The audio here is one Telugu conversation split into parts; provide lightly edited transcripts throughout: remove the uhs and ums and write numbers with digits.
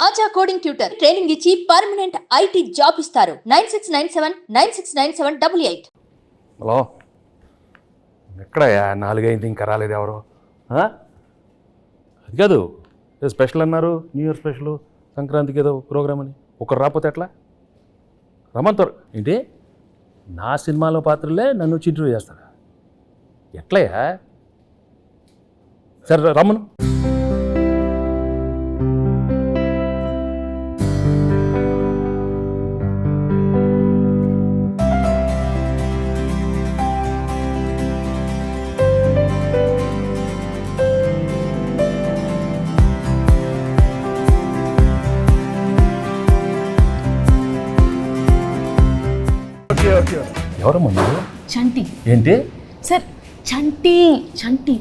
ఆచా కోడింగ్ ట్యూటర్ ట్రైనింగ్ ఇచ్చి పర్మనెంట్ ఐటీ జాబ్ ఇస్తారు. 9697969788. హలో, ఎక్కడయ్యా? 4 ఇంకా రాలేదు ఎవరు? అది కాదు, ఏదో స్పెషల్ అన్నారు, న్యూ ఇయర్ స్పెషల్, సంక్రాంతికి ఏదో ప్రోగ్రామ్ అని. ఒకరు రాకపోతే ఎట్లా? రమ్మంటారు ఏంటి? నా సినిమాలో పాత్రలే నన్ను వచ్చి ఇంటర్వ్యూ చేస్తారా? ఎట్లయ్యా? సరే రమ్మను. ఎవరమ్మా మీరు? చంటి. ఏంటి సార్ చంటి చంటి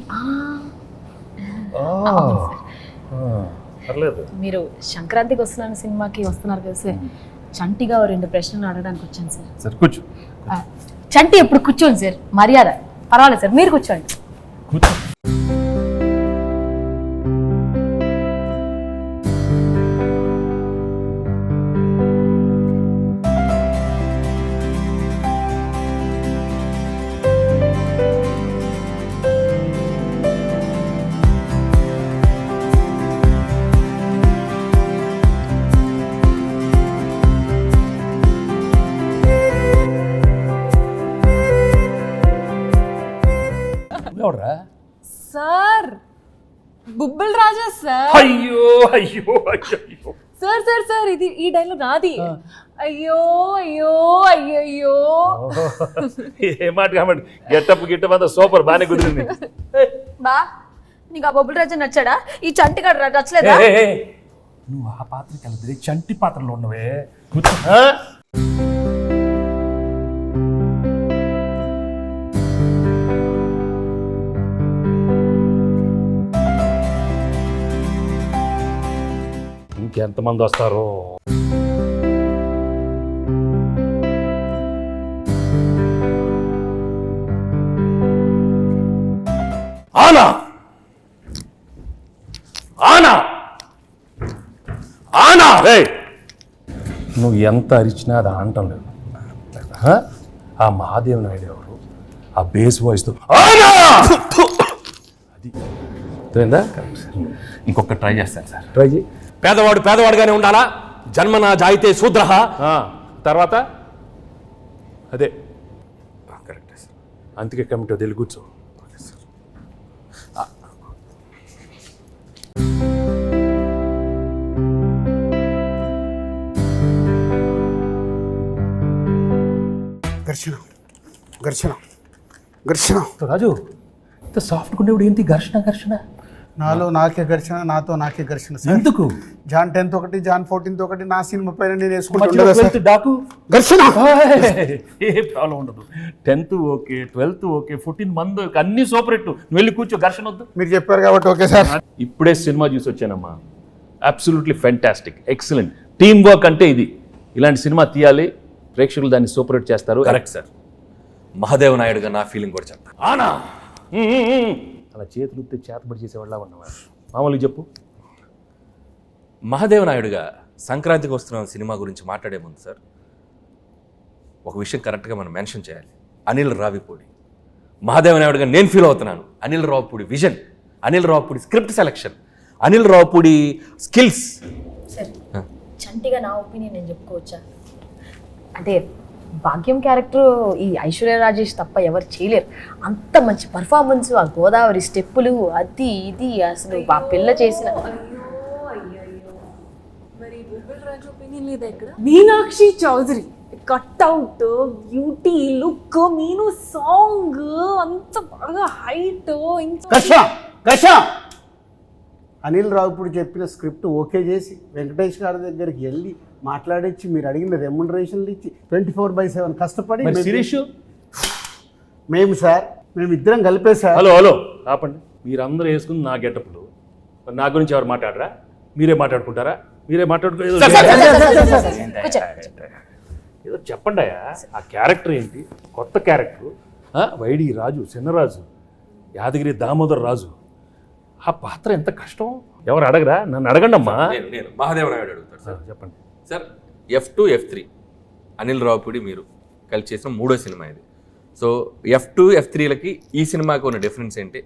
పర్లేదు. మీరు సంక్రాంతికి వస్తున్నాను సినిమాకి వస్తున్నారు కదా సార్, చంటిగా 2 ప్రశ్నలు అడగడానికి వచ్చాను సార్. సరే కూర్చో. చంటి ఎప్పుడు కూర్చోండి సార్, మర్యాద. పర్వాలేదు సార్, మీరు కూర్చోండి. కూర్చో. ఎవడరా? సార్ బుబ్బుల్ రాజా సార్. అయ్యో అయ్యో అయ్యో సార్ సార్ సార్ ఇది ఈ డైలాగ్ నాది. అయ్యో అయ్యో అయ్యో ఏ మాట కాబట్టి గెట్టప్ అంతా సూపర్, బాగానే కుదిరింది. బా నీకు ఆ బొబ్బుల్ రాజా నచ్చాడా? ఈ చంటి గడ నచ్చలేదా? నువ్వు ఆ పాత్రకి వెళ్తే చంటి పాత్రలో ఉన్నవే. ఇంకెంతమంది వస్తారో? ఆనా ఆనా ఆనా! నువ్వు ఎంత అరిచినా అది ఆనటం లేదు. ఆ మహాదేవ్ నాయుడు ఎవరు? ఆ బేస్ వాయిస్తో ఆనా అది అయిందా? ఇంకొక ట్రై చేస్తాను సార్. ట్రై చేయి. పేదవాడు పేదవాడుగానే ఉండాలా, జన్మన జాయితే శూద్ర. తర్వాత అదే కరెక్ట్ సార్. అందుకే కమిటీ వదిలి కూర్చో. ఘర్షణ ఘర్షణ ఘర్షణ. రాజు, ఇంత సాఫ్ట్ ఉండేవాడు ఏంటి ఘర్షణ ఘర్షణ? నాలో నాకే ఘర్షణ, నాతో నాకే ఘర్షణ. ఎందుకు? జాన్ 10th ఒకటి, జాన్ 14th ఒకటి, నా సినిమా పైన నేను డాకు ఘర్షణ. ఏ ప్రాబ్లం ఉండదు. 10th ఓకే, 12th ఓకే, 14 మంది అన్ని సూపర్ హిట్. నువ్వు వెళ్ళి కూర్చో, ఘర్షణ వద్దు. మీరు చెప్పారు కాబట్టి ఓకే సార్. ఇప్పుడే సినిమా చూసి వచ్చానమ్మా. Absolutely fantastic, excellent. Team work అంటే ఇది. ఇలాంటి సినిమా తీయాలి, ప్రేక్షకులు దాన్ని సూపర్ హిట్ చేస్తారు. Correct sir. మహాదేవ్ నాయుడుగా నా ఫీలింగ్ కూడా చెప్తాను. ఆనా అలా చేతులు ఉత్తే చేతబడి చేసేవాళ్ళ ఉన్నవాడు. మామూలుగా చెప్పు. మహాదేవ్ నాయుడుగా సంక్రాంతికి వస్తున్న సినిమా గురించి మాట్లాడే ముందు సార్, ఒక విషయం కరెక్ట్గా మనం మెన్షన్ చేయాలి. అనిల్ రావిపూడి. మహాదేవ్ నాయుడుగా నేను ఫీల్ అవుతున్నాను. Anil Ravipudi vision, Anil Ravipudi script selection, Anil Ravipudi skills. Sir చంటిగా నా ఒపీనియన్ నేను చెప్పుకోవచ్చా? అంటే భాగ్యం క్యారెక్టర్ ఈ ఐశ్వర్య రాజేష్ తప్ప ఎవరు చేయలేరు. అంత మంచి పర్ఫార్మెన్స్, ఆ గోదావరి స్టెప్పులు, అది ఇది అసలు ఆ పిల్ల చేసిన. Meenakshi Chaudhary cutout, beauty, look, మీను సాంగ్ అంత బాగా హైట్. అనిల్ రావుపూడి చెప్పిన స్క్రిప్ట్ ఓకే చేసి వెంకటేష్ గారి దగ్గరికి వెళ్ళి మాట్లాడించి మీరు అడిగిన రెమ్యునరేషన్లు ఇచ్చి 24/7 కష్టపడి మేము సార్, మేము ఇద్దరం కలిపే సార్. హలో హలో ఆపండి. మీరందరూ వేసుకుని నా గెటప్లు, నా గురించి ఎవరు మాట్లాడరా? మీరే మాట్లాడుకుంటారా? మీరే మాట్లాడుకో. ఏదో చెప్పండి అయ్యా. ఆ క్యారెక్టర్ ఏంటి? కొత్త క్యారెక్టర్. వైడి రాజు, చిన్నరాజు, యాదగిరి దామోదర్ రాజు. ఆ పాత్ర ఎంత కష్టం. ఎవరు అడగరా? నన్ను అడగండి అమ్మా. నేను మహాదేవ్ నాయుడు అడుగుతాను సార్. చెప్పండి sir, F2, F3 Anil Ravipudi మీరు కలిసి చేసిన 3వ సినిమా ఇది. సో F2, F3లకి ఈ సినిమాకి ఉన్న డిఫరెన్స్ ఏంటి?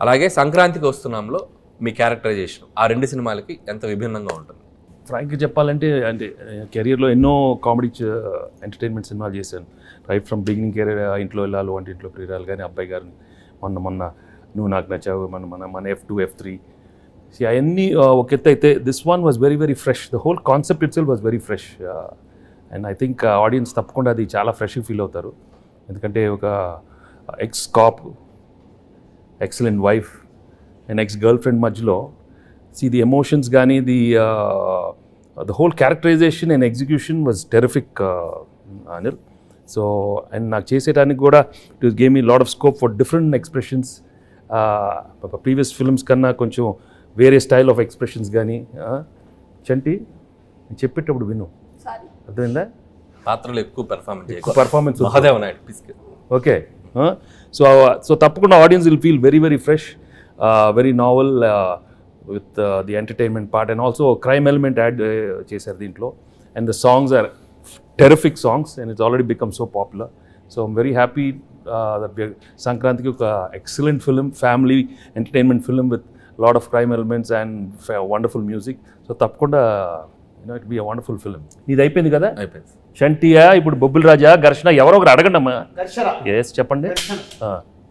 అలాగే సంక్రాంతికి వస్తున్నాంలో మీ క్యారెక్టరైజేషన్ ఆ 2 సినిమాలకి ఎంత విభిన్నంగా ఉంటుంది? ఫ్రాంక్గా చెప్పాలంటే అంటే కెరియర్లో ఎన్నో కామెడీ ఎంటర్టైన్మెంట్ సినిమాలు చేశాను. రైట్ ఫ్రమ్ బిగినింగ్ కెరీర్, ఇంట్లో వెళ్ళాలి, వంటింట్లో ప్రియురాలు కానీ, అబ్బాయి గారిని, మొన్న నువ్వు నాకు నచ్చావు, మన F2, F3 అవన్నీ ఒక ఎత్తు అయితే this one was very very fresh. The whole concept itself was very fresh and I think audience తప్పకుండా అది చాలా ఫ్రెష్గా ఫీల్ అవుతారు. ఎందుకంటే ఒక ex cop, excellent wife and ex girl friend మధ్యలో ది ఎమోషన్స్ కానీ the whole characterisation and execution was terrific Anil. So and నాకు చేసేటానికి కూడా it was gave me lot of scope for different expressions. Previous films కన్నా కొంచెం వేరే స్టైల్ ఆఫ్ ఎక్స్ప్రెషన్స్ కానీ. చంటి నేను చెప్పేటప్పుడు విను, అర్థమైందా? పాత్రలు ఎక్కువ performance Mahadev Naidu. Okay. So తప్పకుండా audience will feel very very fresh, very novel with the entertainment part and also crime element add చేశారు దీంట్లో. And the songs are terrific songs and it's already become so popular. So I'm very happy that సంక్రాంతికి ఒక excellent film, family entertainment film with lot of crime elements and wonderful music. So తప్పకుండా it be a wonderful film. ఇది అయిపోయింది కదా? అయిపోయింది. చంటియా, ఇప్పుడు బొబ్బిల్ రాజా, ఘర్షణ, ఎవరో ఒకరు అడగండి అమ్మా. ఎస్ చెప్పండి.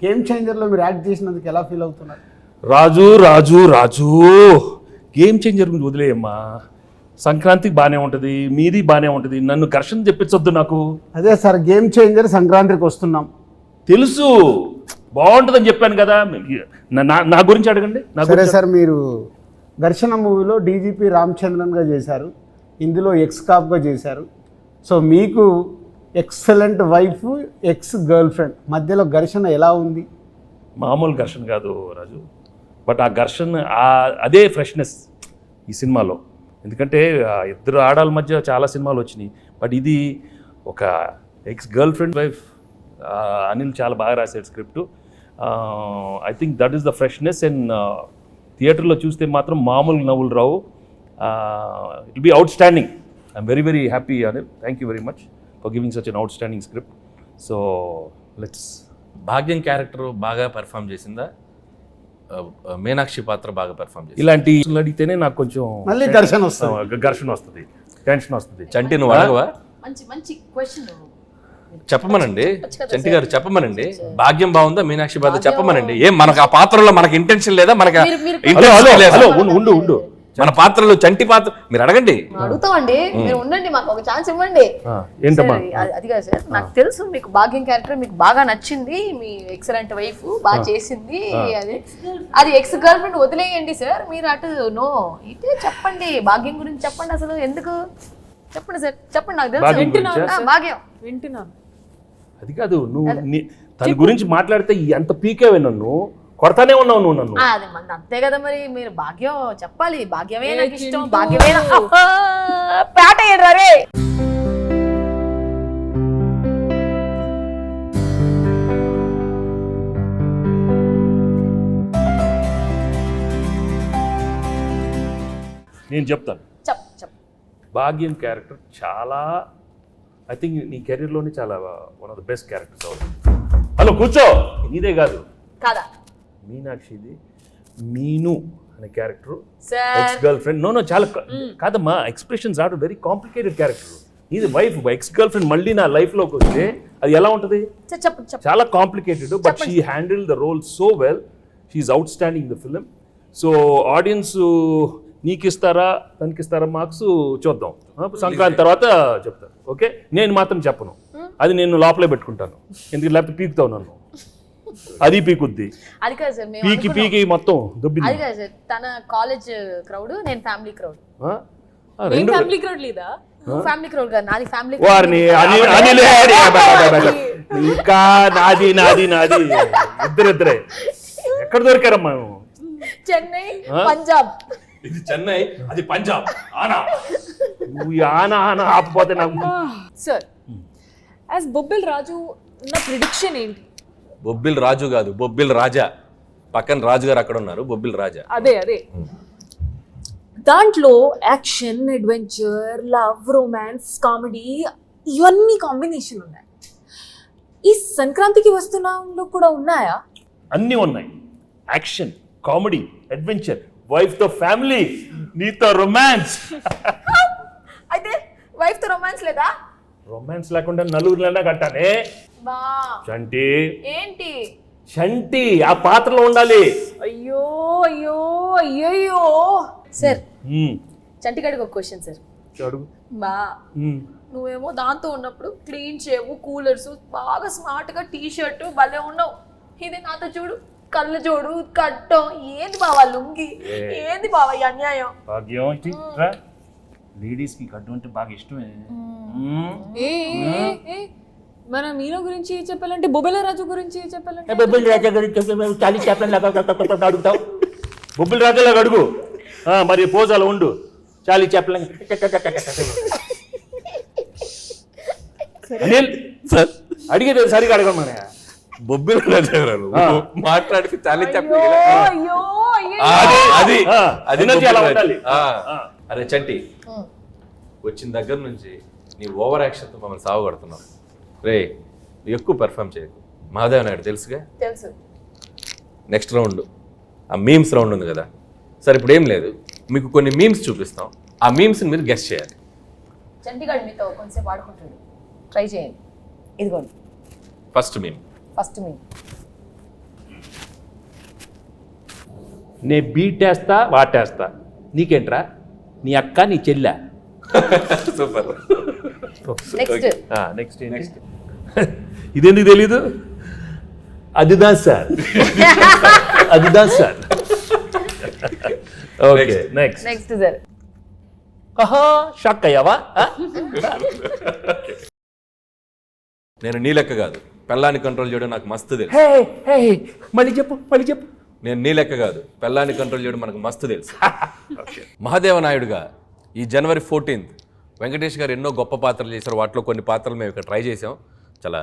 గేమ్ చేంజర్లో మీరు యాక్ట్ చేసినందుకు ఎలా ఫీల్ అవుతున్నారు? రాజు రాజు రాజు గేమ్ చేంజర్ గురించి వదిలేయమ్మా. సంక్రాంతికి బాగానే ఉంటుంది, మీది బాగానే ఉంటుంది, నన్ను ఘర్షణ చెప్పించొద్దు నాకు. అదే సార్, గేమ్ చేంజర్ సంక్రాంతికి వస్తున్నాం తెలుసు, బాగుంటుందని చెప్పాను కదా. నా గురించి అడగండి. సరే సార్, మీరు ఘర్షణ మూవీలో డీజీపీ రామచంద్రన్గా చేశారు, ఇందులో ఎక్స్ కాప్గా చేశారు. సో మీకు excellent wife, ex girl friend మధ్యలో ఘర్షణ ఎలా ఉంది? మామూలు ఘర్షణ కాదు రాజు, బట్ ఆ ఘర్షణ అదే ఫ్రెష్నెస్ ఈ సినిమాలో. ఎందుకంటే ఇద్దరు ఆడాల మధ్య చాలా సినిమాలు వచ్చినాయి, బట్ ఇది ఒక ex girl friend wife. Anil చాలా బాగా రాశాడు script. I think that is the freshness. And థియేటర్లో చూస్తే మాత్రం మామూలు నవ్వులు రావు. It be outstanding. I'm very very happy Anil. Thank you very much for giving such an outstanding script. So let's. Bhagyam character బాగా పెర్ఫామ్ చేసిందా, మీనాక్షి పాత్ర బాగా పెర్ఫామ్ చేసింది? ఇలాంటి అడిగితేనే నాకు కొంచెం మళ్ళీ ఘర్షణ వస్తుంది, టెన్షన్ వస్తుంది. చంటి నువ్వు అడగవా? మంచి క్వశ్చన్ చెప్పమనండి చంటి గారు, చెప్పమనండి. భాగ్యం బాగుందా, మీనాక్షి పాత్ర చెప్పమనండి. ఏం మనకు ఆ పాత్రలో మనకి ఇంటెన్షన్ లేదా? మనకి ఉండు మన పాత్రలో చంటి పాత్ర మీరు అడగండి. అడుగుతామండి, మీరు ఉండండి, మాకు ఒక ఛాన్స్ ఇవ్వండి. ఏంటమ్మా? అది కాదు సార్, నాకు తెలుసు మీకు భాగ్యం క్యారెక్టర్ మీకు బాగా నచ్చింది, మీ ఎక్సలెంట్ వైఫ్ బాగా చేసింది, అది ఎక్స్ గర్ల్ ఫ్రెండ్ వదిలేయండి సార్. మీరు అటు నో ఇటే చెప్పండి, భాగ్యం గురించి చెప్పండి. అసలు ఎందుకు చెప్పండి సార్, చెప్పండి. నాకు తెలుసు భాగ్యం వింటున్నాను. అది కాదు, నువ్వు తన గురించి మాట్లాడితే ఎంత పీకేవే, నన్ను కొడతానే ఉన్నావు నువ్వు నన్ను. అది మంది అంతే కదా మరి. మీరు భాగ్యం చెప్పాలి, భాగ్యమే నాకు ఇష్టం, భాగ్యమే పేట రే. నేను చెప్తాను. భాగ్యం క్యారెక్టర్ చాలా, ఐ థింక్ నీ కెరీర్లోనే చాలా one of the best characters అవుతుంది. హలో కూర్చో, నీదే కాదు కాదా మీనాక్షిది. మీను అనే character ex girl friend. No చాలా కాదమ్మా, expressions are very complicated character. ఇది వైఫ్, ఎక్స్ గర్ల్ ఫ్రెండ్ మళ్ళీ నా లైఫ్లోకి వస్తే అది ఎలా ఉంటుంది? చాలా complicated, but she handle the role so well. She's outstanding the film. So audience నీకు ఇస్తారా తనకిస్తారా మార్క్స్ చూద్దాం, సంక్రాంతి తర్వాత చెప్తాను. ఓకే, నేను మాత్రం చెప్పను, అది నేను లోపలే పెట్టుకుంటాను. ఎందుకు లేకపోతే పీకుతావు నన్ను, అది పీకుద్ది. అది కాదు సార్, పీకి మొత్తం దుబ్బింది. అది కాదు సార్, తన కాలేజ్ క్రౌడ్, నేను ఫ్యామిలీ క్రౌడ్. ఫ్యామిలీ క్రౌడ్ లేదా? ఫ్యామిలీ క్రౌడ్ కాదు, నాది ఫ్యామిలీ. వారిని ఇంకా నాది ఇద్దరే ఎక్కడ దొరికారమ్మా? చెన్నై, పంజాబ్. ఇది చెన్నై, అది పంజాబ్. ఆనా ఆపపోతే నాకు. సార్ యాజ్ బొబ్బిల్ రాజు నా ప్రిడిక్షన్ ఏంటి? బొబ్బిల్ రాజు కాదు, బొబ్బిల్ రాజా. పక్కన రాజు గారు అక్కడ ఉన్నారు, బొబ్బిల్ రాజా. అదే దాంట్లో action, adventure, love, romance, comedy ఇవన్నీ కాంబినేషన్ ఉన్నాయి. ఈ సంక్రాంతికి వస్తున్నాంలో కూడా ఉన్నాయా? అన్నీ ఉన్నాయి. యాక్షన్, కామెడీ, అడ్వెంచర్, వైఫ్తో ఫ్యామిలీ, నీతో రొమాన్స్. అయితే వైఫ్ తో రొమాన్స్ లేదా? రొమాన్స్ లేకుండా నలుగురిలోనే కట్టానే. బా చంటి, ఏంటి? చంటి ఆ పాత్రలో ఉండాలి. అయ్యో అయ్యో అయ్యయ్యో. సార్ ఉమ్, చంటిగాడికి ఒక క్వశ్చన్ సార్. అడుగు. బా ఉమ్. నువ్వేమో దాంతో ఉన్నప్పుడు క్లీన్ షేవ్, కూలర్స్, బాగా స్మార్ట్ గా టీ షర్ట్ భలే ఉన్నావు. ఇది నాతో చూడు, కళ్ళు చూడు, కట్టం. ఏంది బావా లుంగి? ఏంది బావా ఈ అన్యాయం? భాగ్యం ఇటు రా. లేడీస్కి కట్టు అంటే బాగా ఇష్టమే. ఏ ఏ, ఏ, మన మీనా గురించి చెప్పాలంటే బొబ్బెల రాజు గురించి చెప్పాలంటే బొబ్బిల్ రాజా గురించి చాలీ చెప్పండి అడుగుతావు. బొబ్బిల్ రాజాలాగా అడుగు. మరి పోజాలు ఉండు. చాలీ చెప్పలేం. అనిల్ సార్ అడిగేది సరిగా అడగమనే. బొబ్బిల రాజారావు మాట్లాడితే చాలా చెప్పలేదు. అయ్యో అయ్యో. అది ఆ, అది energy అలా ఉండాలి. అరే చంటి, వచ్చిన దగ్గర నుంచి నీ ఓవర్ యాక్షన్తో మమ్మల్ని సాగుగడుతున్నావు. రే ఎక్కువ పెర్ఫామ్ చేయకు. మహాదేవ్ నాయుడు తెలుసుగా. తెలుసు. నెక్స్ట్ రౌండ్ ఆ మీమ్స్ రౌండ్ ఉంది కదా. సరే ఇప్పుడు ఏం లేదు, మీకు కొన్ని మీమ్స్ చూపిస్తాం. ఆ మీమ్స్ని మీరు గెస్ట్ చేయాలి. చంటిగాడు మీతో కొంచెంసేపు ఆడుకుంటాడు, ట్రై చేయండి. ఇదిగోండి ఫస్ట్ మీమ్. ఫస్ట్ మీ నే బీటేస్తా వాటేస్తా, నీకేంట్రా? నీ అక్క నీ చెల్లె. సూపర్. నెక్స్ట్. నెక్స్ట్ ఇదెందుకు తెలీదు? అదిదా సార్, అదిదా sir. Okay next. Next sir. ఆహా షాక్ అయ్యావా? నేను నీ లెక్క కాదు, పెళ్ళాన్ని కంట్రోల్ చేయడం నాకు మస్తు తెలుసు. మళ్ళీ చెప్పు. నేను నీ లెక్క కాదు, పెళ్ళాన్ని కంట్రోల్ చేయడం మనకు మస్తు తెలుసు. మహాదేవ నాయుడుగా ఈ జనవరి 14th వెంకటేష్ గారు ఎన్నో గొప్ప పాత్రలు చేశారు. వాటిలో కొన్ని పాత్రలు మేము ఇక్కడ ట్రై చేసాం. చాలా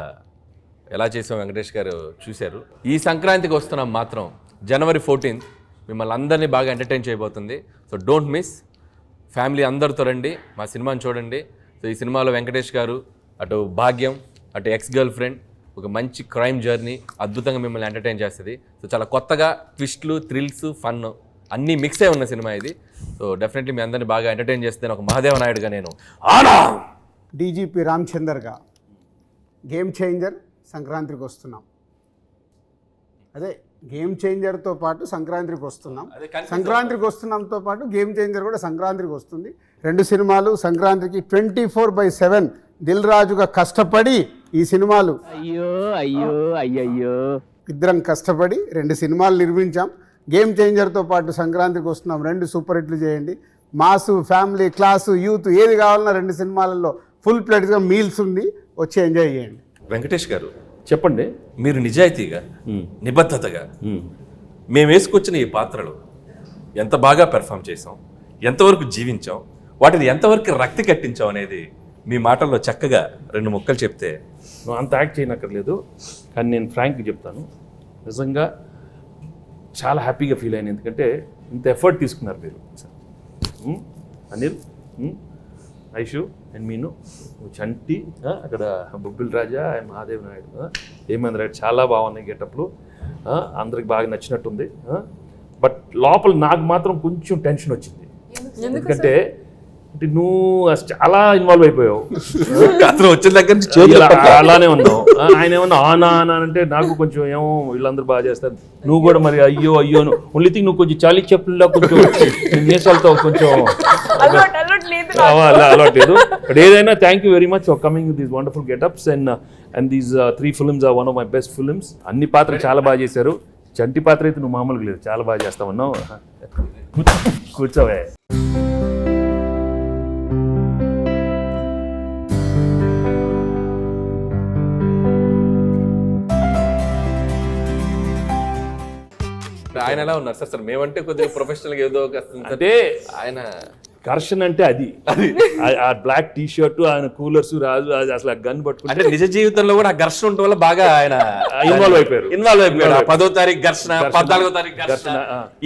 ఎలా చేసాం వెంకటేష్ గారు చూశారు. ఈ సంక్రాంతికి వస్తున్నాం మాత్రం జనవరి 14th మిమ్మల్ని అందరినీ బాగా ఎంటర్టైన్ చేయబోతుంది. So don't miss. ఫ్యామిలీ అందరితో రండి, మా సినిమాని చూడండి. సో ఈ సినిమాలో వెంకటేష్ గారు, అటు భాగ్యం, అటు ఎక్స్ గర్ల్ ఫ్రెండ్, ఒక మంచి క్రైమ్ జర్నీ అద్భుతంగా మిమ్మల్ని ఎంటర్టైన్ చేస్తుంది. సో చాలా కొత్తగా ట్విస్ట్లు, థ్రిల్స్, ఫన్ అన్నీ మిక్స్ అయి ఉన్న సినిమా ఇది. సో డెఫినెట్లీ మీ అందరినీ బాగా ఎంటర్టైన్ చేస్తే ఒక మహాదేవ నాయుడుగా నేను డీజీపీ రామచందర్గా గేమ్ చేంజర్ సంక్రాంతికి వస్తున్నాం. అదే గేమ్ చేంజర్తో పాటు సంక్రాంతికి వస్తున్నాం. సంక్రాంతికి వస్తున్నాంతో పాటు గేమ్ చేంజర్ కూడా సంక్రాంతికి వస్తుంది. రెండు సినిమాలు సంక్రాంతికి 24/7 దిల్ రాజుగా కష్టపడి ఈ సినిమాలు ఇద్దరం కష్టపడి 2 సినిమాలు నిర్మించాం. గేమ్ చేంజర్తో పాటు సంక్రాంతికి వస్తున్నాం. 2 సూపర్ హిట్లు చేయండి. మాసు, ఫ్యామిలీ, క్లాసు, యూత్ ఏది కావాలన్నా 2 సినిమాలలో ఫుల్ ప్లేట్గా మీల్స్ ఉంది. వచ్చి ఎంజాయ్ చేయండి. వెంకటేష్ గారు చెప్పండి. మీరు నిజాయితీగా, నిబద్ధతగా మేము వేసుకొచ్చిన ఈ పాత్రలు ఎంత బాగా పెర్ఫామ్ చేసాం, ఎంతవరకు జీవించాం, వాటిని ఎంతవరకు రక్తి కట్టించాం అనేది మీ మాటల్లో చక్కగా 2 ముక్కలు చెప్తే. నువ్వు అంత యాక్ట్ చేయనక్కర్లేదు, కానీ నేను ఫ్రాంక్గా చెప్తాను. నిజంగా చాలా హ్యాపీగా ఫీల్ అయ్యాను. ఎందుకంటే ఇంత ఎఫర్ట్ తీసుకున్నారు మీరు. అనిల్, ఐషు అండ్ మీను, చంటి, అక్కడ బొబ్బిల్ రాజా అండ్ మహాదేవ్ నాయుడు, హేమేంద్ర రాయుడు చాలా బాగున్నాయి గెటప్లు. అందరికి బాగా నచ్చినట్టుంది. బట్ లోపల నాకు మాత్రం కొంచెం టెన్షన్ వచ్చింది. ఎందుకంటే అంటే నువ్వు చాలా ఇన్వాల్వ్ అయిపోయావు. వచ్చిన దగ్గర నుంచి అలానే ఉన్నావు. ఆయన ఏమన్నా ఆనా అంటే నాకు కొంచెం ఏమో వీళ్ళందరూ బాగా చేస్తారు, నువ్వు కూడా మరి అయ్యో ఓన్లీ థింగ్ నువ్వు కొంచెం చాలీ చెప్పుల్లో కొంచెం మీసాలతో కొంచెం అలవాట్లేదు. బట్ ఏదైనా thank you very much for coming these wonderful getups and these 3 films are one of my best films. అన్ని పాత్రలు చాలా బాగా చేశారు. చంటి పాత్ర అయితే నువ్వు మామూలుగా లేదు, చాలా బాగా చేస్తామన్నావు. కూర్చోవే. ఆయన ఎలా ఉన్నారు సార్? మేమంటే కొద్దిగా ప్రొఫెషనల్గా ఏదో ఒక అంటే ఆయన ఘర్షణ అంటే అది ఆ బ్లాక్ టీ షర్ట్ ఆయన కూలర్స్ రాజు అది అసలు గన్ పట్టుకుంటే అంటే నిజ జీవితంలో కూడా ఆ ఘర్షణ ఉండటం వల్ల బాగా ఆయన ఇన్వాల్వ్ అయిపోయారు. ఇన్వాల్వ్ అయిపోయాడు. 10వ తారీఖు ఘర్షణ, 14వ తారీఖు ఘర్షణ,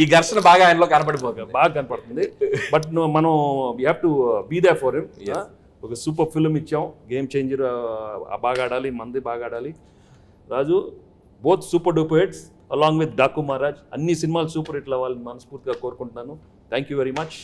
ఈ ఘర్షణ బాగా ఆయనలో కనపడిపోతుంది. బాగా కనపడుతుంది. బట్ మనం we have to be there for him. ఒక సూపర్ ఫిల్మ్ ఇచ్చాం, గేమ్ చేంజర్, బాగా ఆడాలి, మంది బాగా ఆడాలి. Raju both super duper hits along with Daku Maharaj. అన్ని సినిమాలు సూపర్ హిట్లు అవ్వాలని మనస్ఫూర్తిగా కోరుకుంటున్నాను. Thank you very much.